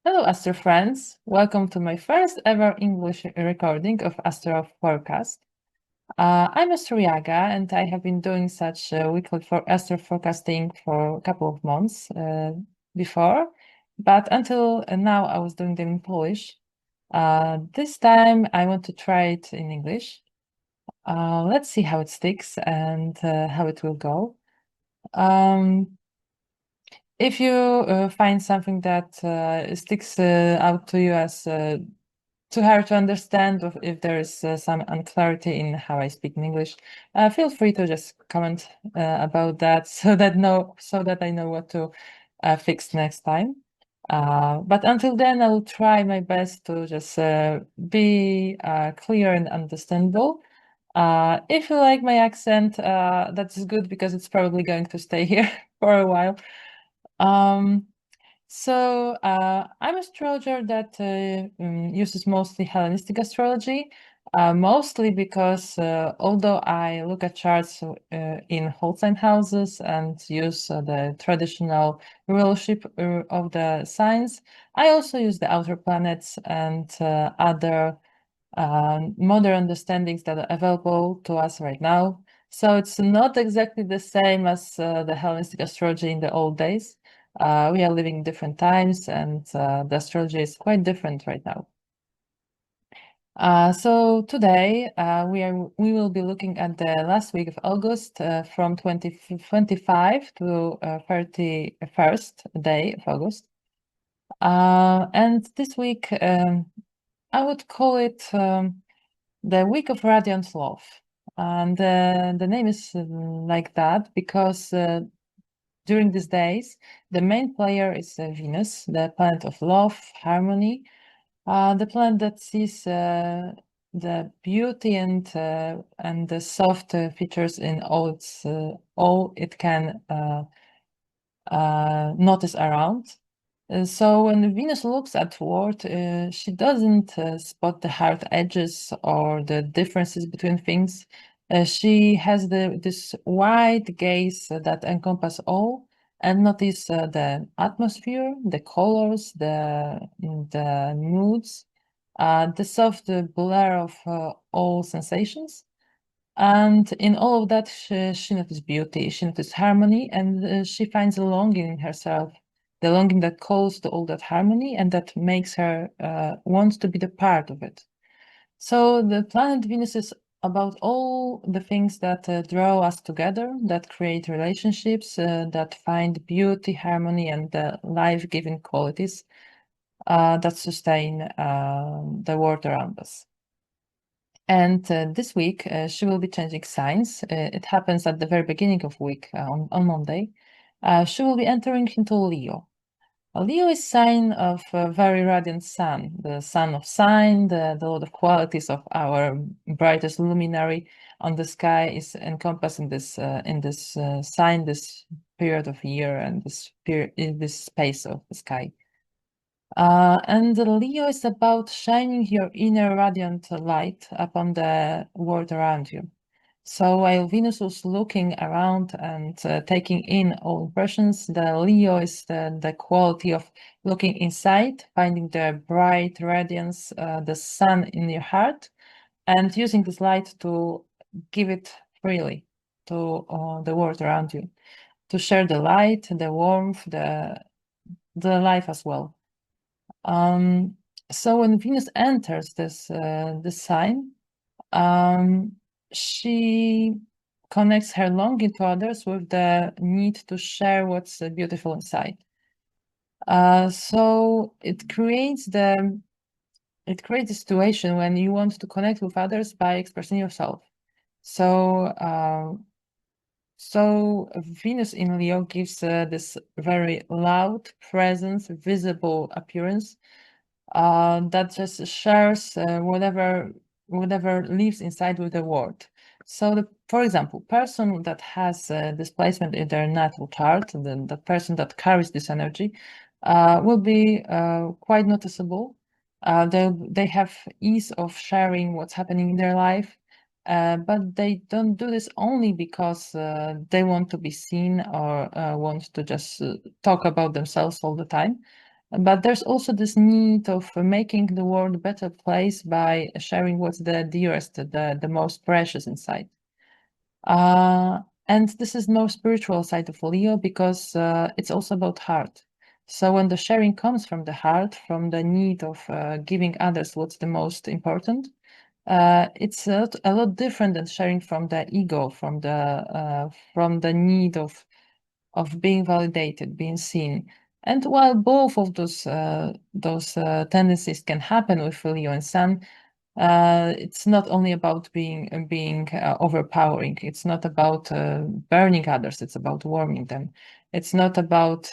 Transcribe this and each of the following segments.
Hello, Astro friends. Welcome to my first ever English recording of Astro Forecast. I'm Astro Jaga, and I have been doing such weekly for Astro forecasting for a couple of months before, but until now I was doing them in Polish. This time I want to try it in English. Let's see how it sticks and how it will go. Um, if you find something that sticks out to you as too hard to understand, or if there is some unclarity in how I speak in English, feel free to just comment about that so that I know what to fix next time. But until then, I will try my best to just be clear and understandable. If you like my accent, that's good because it's probably going to stay here for a while. Um, I'm an astrologer that uses mostly Hellenistic astrology, mostly because although I look at charts in whole sign houses and use the traditional rulership of the signs, I also use the outer planets and other modern understandings that are available to us right now. So it's not exactly the same as the Hellenistic astrology in the old days. We are living in different times, and the astrology is quite different right now. So today we will be looking at the last week of August from 2025 to 31st day of August. And this week I would call it the week of radiant love. And the name is like that because during these days, the main player is Venus, the planet of love, harmony, the planet that sees the beauty and the soft features in all it can notice around. So when Venus looks at world, she doesn't spot the hard edges or the differences between things. She has this wide gaze that encompass all and notice the atmosphere, the colors, the moods, the soft blur of all sensations. And in all of that, she notices beauty, she notices harmony, and she finds a longing in herself, the longing that calls to all that harmony and that makes her want to be the part of it. So the planet Venus is about all the things that draw us together, that create relationships, that find beauty, harmony, and the life-giving qualities that sustain the world around us. And this week, she will be changing signs. It happens at the very beginning of week on Monday. She will be entering into Leo. Leo is sign of a very radiant sun, the sun of sign, the lot of qualities of our brightest luminary on the sky is encompassed in this sign, this period of year, and in this space of the sky. And Leo is about shining your inner radiant light upon the world around you. So while Venus was looking around and taking in all impressions, the Leo is the quality of looking inside, finding the bright radiance, the sun in your heart, and using this light to give it freely to the world around you, to share the light, the warmth, the life as well. So when Venus enters this sign, um, she connects her longing to others with the need to share what's beautiful inside. So it creates a situation when you want to connect with others by expressing yourself. So Venus in Leo gives this very loud presence, visible appearance that just shares whatever lives inside with the world. So, for example, person that has displacement in their natal chart, the person that carries this energy, will be quite noticeable. They have ease of sharing what's happening in their life, but they don't do this only because they want to be seen or want to just talk about themselves all the time. But there's also this need of making the world a better place by sharing what's the dearest, the most precious inside. And this is more spiritual side of Leo because it's also about heart. So when the sharing comes from the heart, from the need of giving others what's the most important, it's a lot different than sharing from the ego, from the need of being validated, being seen. And while both of those tendencies can happen with Leo and Sun, it's not only about being overpowering. It's not about burning others. It's about warming them. It's not about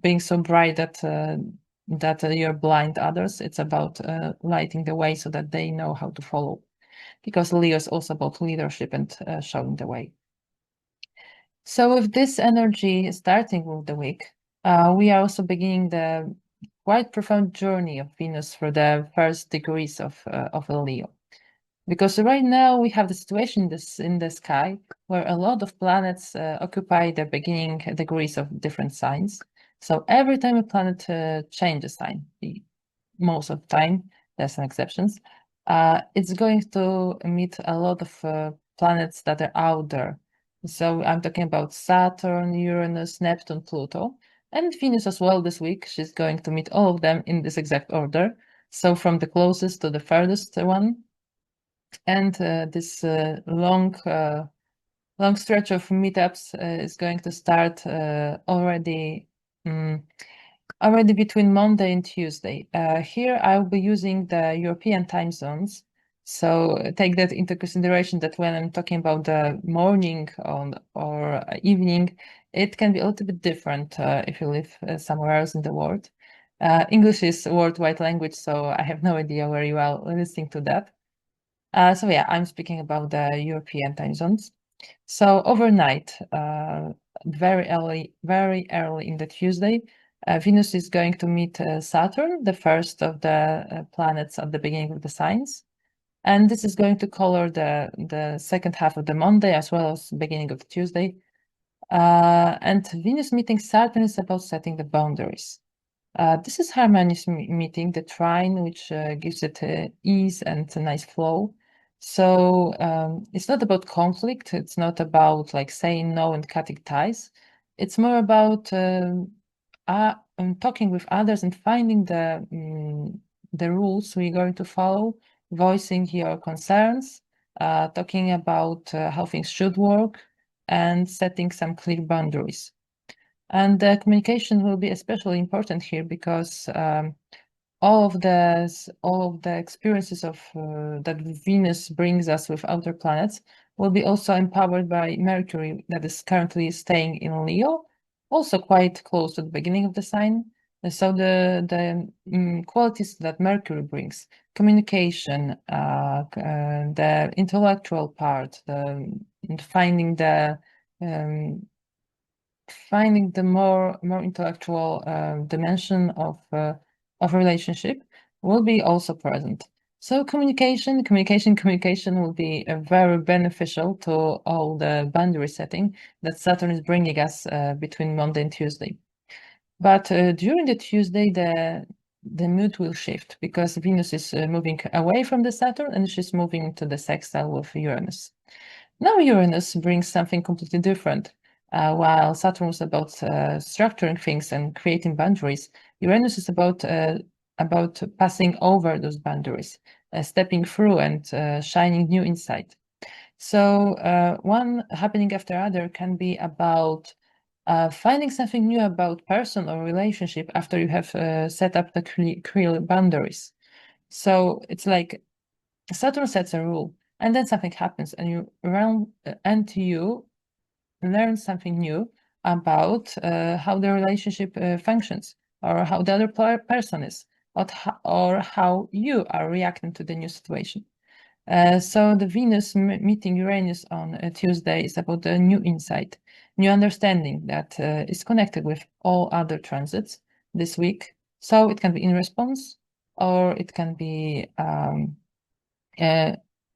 being so bright that you're blind others. It's about lighting the way so that they know how to follow. Because Leo is also about leadership and showing the way. So with this energy starting with the week, we are also beginning the quite profound journey of Venus for the first degrees of a Leo. Because right now we have the situation in the sky where a lot of planets occupy the beginning degrees of different signs. So every time a planet changes sign, most of the time, there's some exceptions, it's going to meet a lot of planets that are out there. So I'm talking about Saturn, Uranus, Neptune, Pluto, and Venus as well this week. She's going to meet all of them in this exact order. So from the closest to the furthest one. And this long stretch of meetups is going to start already between Monday and Tuesday. Here I'll be using the European time zones. So take that into consideration that when I'm talking about the morning or evening, it can be a little bit different if you live somewhere else in the world. English is a worldwide language, so I have no idea where you are listening to that. So yeah, I'm speaking about the European time zones. So overnight, very early in the Tuesday, Venus is going to meet Saturn, the first of the planets at the beginning of the signs. And this is going to color the second half of the Monday as well as the beginning of the Tuesday. And Venus meeting Saturn is about setting the boundaries. This is harmonious meeting, the trine, which gives it ease and a nice flow. So it's not about conflict. It's not about like saying no and cutting ties. It's more about talking with others and finding the rules we're going to follow, voicing your concerns, talking about how things should work, and setting some clear boundaries. And the communication will be especially important here because all of the experiences of that Venus brings us with outer planets will be also empowered by Mercury that is currently staying in Leo, also quite close to the beginning of the sign. So the qualities that Mercury brings, communication, the intellectual part, finding the um, finding the more intellectual dimension of a relationship will be also present. So communication will be very beneficial to all the boundary setting that Saturn is bringing us between Monday and Tuesday. But during the Tuesday, the mood will shift because Venus is moving away from the Saturn and she's moving to the sextile with Uranus. Now Uranus brings something completely different. While Saturn was about structuring things and creating boundaries, Uranus is about passing over those boundaries, stepping through and shining new insight. So one happening after other can be about finding something new about person or relationship after you have set up the clear boundaries. So it's like Saturn sets a rule, and then something happens, and you learn something new about how the relationship functions, or how the other person is, or how you are reacting to the new situation. So the Venus meeting Uranus on Tuesday is about a new insight, new understanding that is connected with all other transits this week. So it can be in response, or it can be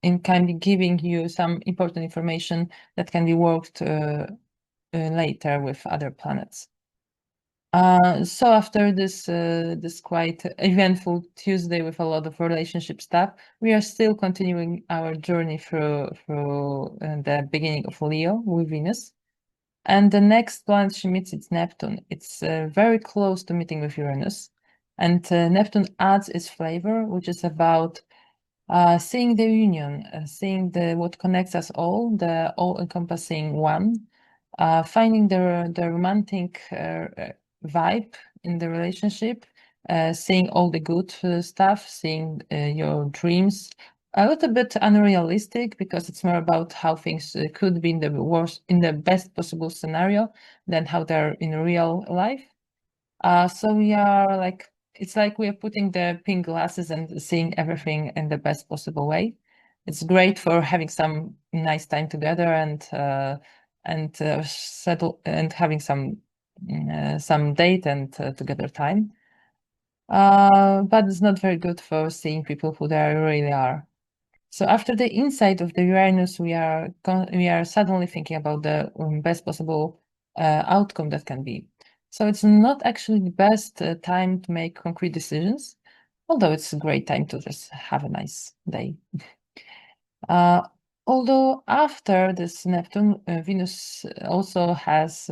in kind of giving you some important information that can be worked later with other planets. So after this quite eventful Tuesday with a lot of relationship stuff, we are still continuing our journey through the beginning of Leo with Venus. And the next planet she meets is Neptune. It's very close to meeting with Uranus. And Neptune adds its flavor, which is about seeing the union, seeing what connects us all, the all-encompassing one, finding the romantic vibe in the relationship, seeing all the good stuff, seeing your dreams. A little bit unrealistic because it's more about how things could be in the worst, in the best possible scenario than how they're in real life. So we are like, it's like we are putting the pink glasses and seeing everything in the best possible way. It's great for having some nice time together and settle and having some date and together time. But it's not very good for seeing people who they really are. So after the insight of the Uranus, we are suddenly thinking about the best possible outcome that can be. So it's not actually the best time to make concrete decisions, although it's a great time to just have a nice day. Uh, Although after this Neptune, Venus also has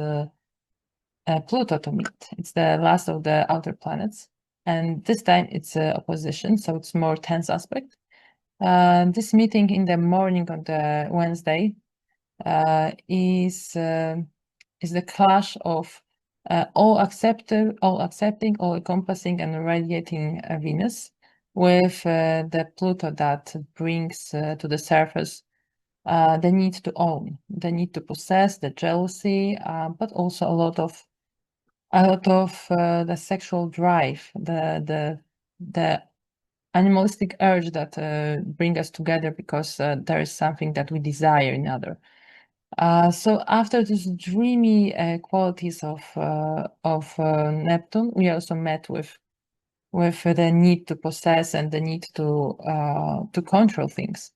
Pluto to meet. It's the last of the outer planets, and this time it's opposition, so it's more tense aspect. This meeting in the morning on the Wednesday is the clash of all accepting, all encompassing, and radiating Venus with the Pluto that brings to the surface the need to own, the need to possess, the jealousy, but also a lot of the sexual drive, the animalistic urge that bring us together because there is something that we desire in other. So after these dreamy qualities of Neptune, we also met with the need to possess and the need to control things.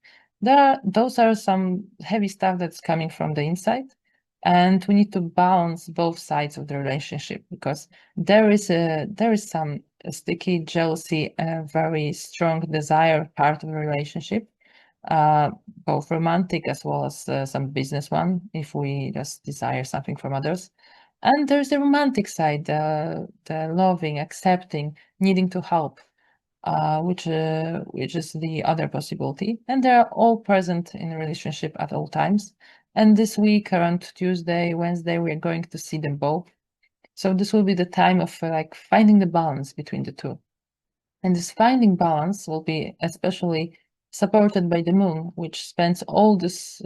Those are some heavy stuff that's coming from the inside, and we need to balance both sides of the relationship because there is some sticky jealousy, a very strong desire part of the relationship, uh, both romantic as well as some business one, if we just desire something from others. And there's the romantic side, the loving, accepting, needing to help, which is the other possibility. And they are all present in a relationship at all times. And this week, around Tuesday, Wednesday, we are going to see them both. So this will be the time of like finding the balance between the two. And this finding balance will be especially supported by the moon, which spends all this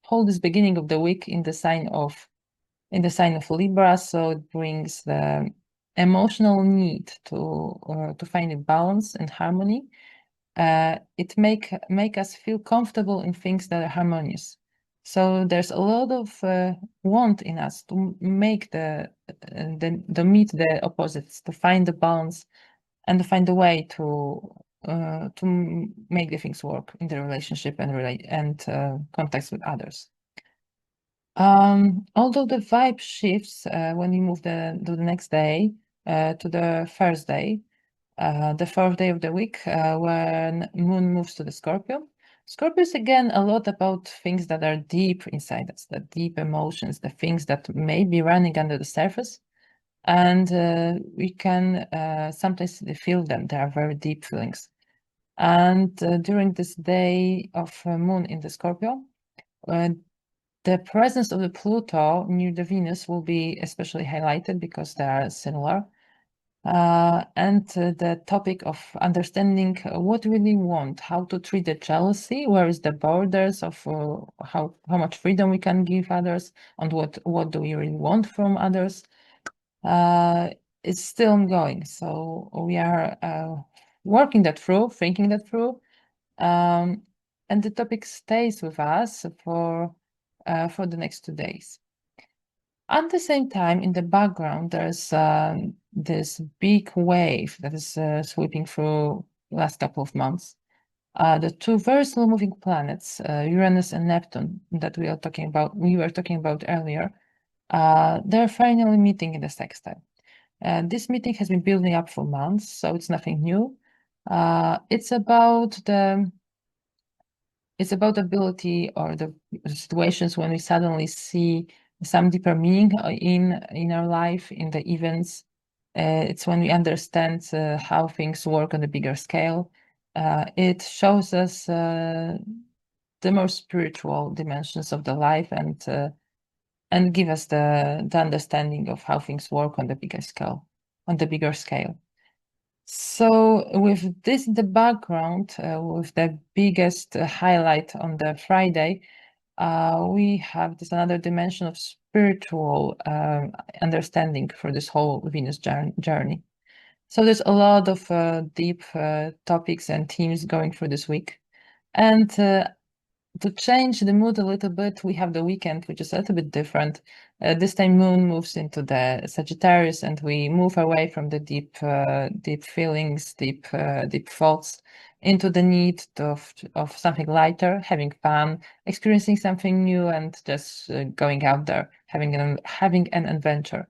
whole this beginning of the week in the sign of Libra. So it brings the emotional need to find a balance and harmony. It make us feel comfortable in things that are harmonious. So there's a lot of want in us to make the meet the opposites, to find the balance and to find a way to make the things work in the relationship and relate and contacts with others. Although the vibe shifts when you move to the next day, to the first day, the fourth day of the week, when Moon moves to the Scorpio. Scorpio is again a lot about things that are deep inside us, the deep emotions, the things that may be running under the surface, and we can sometimes feel them. They are very deep feelings. And during this day of Moon in the Scorpio, uh, the presence of the Pluto near the Venus will be especially highlighted because they are similar. And the topic of understanding what we really want, how to treat the jealousy, where is the borders of how much freedom we can give others, and what do we really want from others. It's still ongoing, so we are working that through, thinking that through, um, and the topic stays with us for the next 2 days. At the same time, in the background, there's this big wave that is sweeping through last couple of months. The two very slow-moving planets, Uranus and Neptune, that we were talking about earlier, they're finally meeting in the sextile. This meeting has been building up for months, so it's nothing new. It's about the ability or the situations when we suddenly see some deeper meaning in our life, in the events. It's when we understand how things work on a bigger scale. It shows us the more spiritual dimensions of the life and give us the understanding of how things work on the bigger scale, So with this in the background, with the biggest highlight on the Friday, we have this another dimension of spiritual understanding for this whole Venus journey. So there's a lot of deep topics and themes going through this week. And to change the mood a little bit, we have the weekend, which is a little bit different. This time Moon moves into the Sagittarius, and we move away from the deep feelings, deep thoughts, into the need of something lighter, having fun, experiencing something new, and just going out there, having an adventure.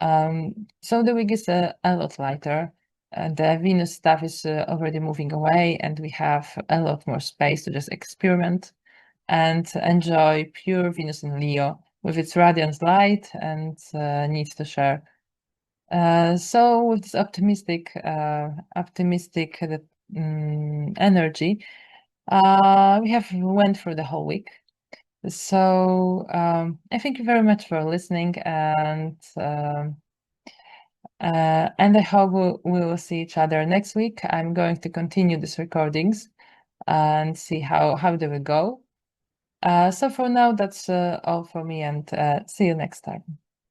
So the week is a lot lighter. The Venus stuff is already moving away, and we have a lot more space to just experiment and enjoy pure Venus in Leo with its radiant light and need to share. So with this optimistic energy, we have went through the whole week. So I thank you very much for listening, and I hope we will see each other next week. I'm going to continue these recordings and see how they will go. So for now, that's all for me, and see you next time.